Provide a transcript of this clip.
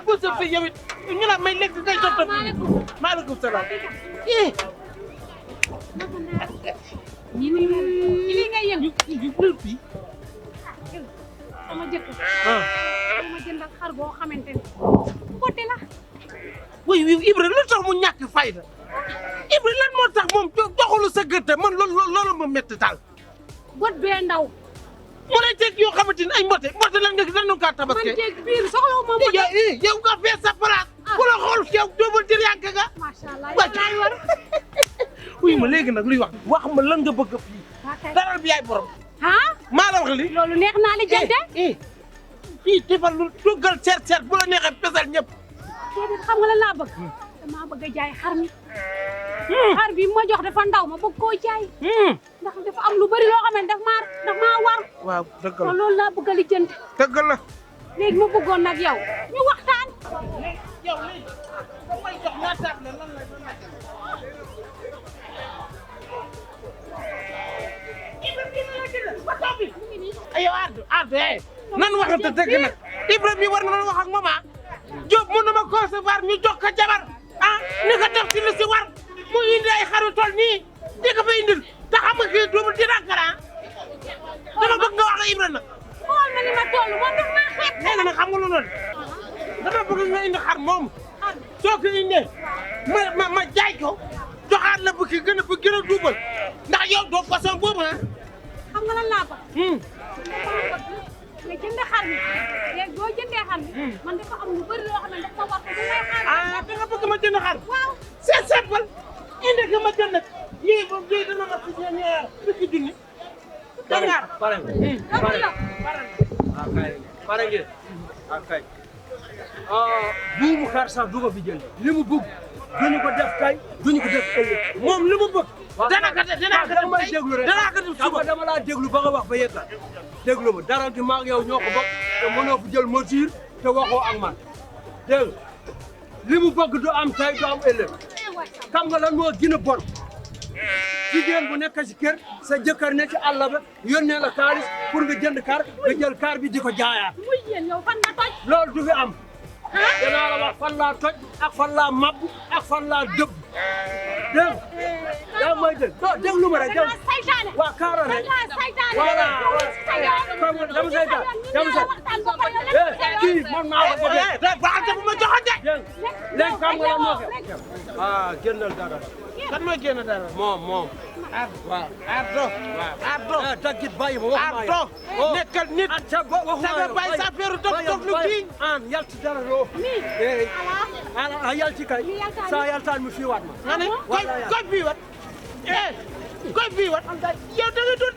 puusal fi yow it ñu la may lekk ngay jot maaleykum salaam li ngay yëngu fii sama jëkkër sama jëndal xar boo xamante ne côté la oui Ibra lu tax mu ñàkk fayda Ibra lan moo tax moom joxulu sa gëtte man loolu ma métti daal bot bee ndaw mu lay teg yoo xamante ni ay mbote lan nga dañu kaa tabaske man teg biir soxla ma mbote yow nga fees sa place ku la xool yow doobal jël yànk nga macha allah yow laay war oui ma léegi nag luy wax ma lan nga bëgg fii daral bi yaay borom maa la wax li loolu neex naa li jënde fii defal lu tuggal seet bu la neexee pesal ñëpp déedéet xam nga lan laa bëgg damaa bëgg a jaay xar mi xar bi ma jox dafa ndaw ma bëgg koo jaay ndax dafa am lu bari loo xam ne daf maa war waaw dëgg la loolu laa bëgg a li jënd dëgg la léegi ma bëggoon nag yow ñu waxtaan yow léegi da may jox ñaataat la lan la ayo ardu nan waxante dëgg nag Ibrahima bi war na wax ak mama Diop mën na ma concevoir ñu jox ko jabar ni ko def ci li si war mu indi ay xaru tol nii di ko fa indil te xam nga kii duubul dina kara dama bëgg nga wax la Ibrahima nag xool ma ni ma toll moom daf maa xeeb nee na xam nga lu noonu dama bëgg nga indi xar moom soo ko indee ma jaay ko joxaat la bu ki gën a duubal ndax yow doo façon boobu xam nga lan laa bëgg nga jënd xar mi léegi boo jëndee xar mi man dafa am lu bëri loo xam ne dafa war ko bu may xaar da nga bëgg ma jënd xar waaw c'est simple indi ko ma jënd lii dana ma fi ñaar fukki junni dangaar pare ngeen kay buumu xar sax du ko fi jënd li mu bëgg duñu ko def tey duñu ko def ëllëg moom li mu bëgg dana ko def may déglu rek danaa ko def suba dama laa déglu ba nga wax ba yeggal déglu ma dara di maag yow ñoo ko bokk te mënoo fi jël mesure te waxoo ak man dégg li mu bëgg du am tey du am ëllëg xam nga lan moo gën a bon jigéen bu nekk si kër sa jëkkër ne ci àll ba yónnee la xaalis pour nga jënd kar nga jël kar bi di ko jaayaat muy yéen yow fan nga toj loolu du fi am danaa la wax fan laa toj ak fan laa mab ak fan laa dëbb dégg yaa may dégg déglu ma rek dégg waa kaaral rek voilà dama saytaan kii man maa ko bëgg baante bu ma joxoon de léegi xam nga lan moo xew génnal dara kan mooy génn dara moom waaw ardo daggit bàyyi ma wax ardo nekkal nit sa bàyyi sa feeru dof lu kii an yalti dara loo a yalti kay sa yaltaan mi fi waat ma nga ne koy bii wat koy bii wat yow da nga doon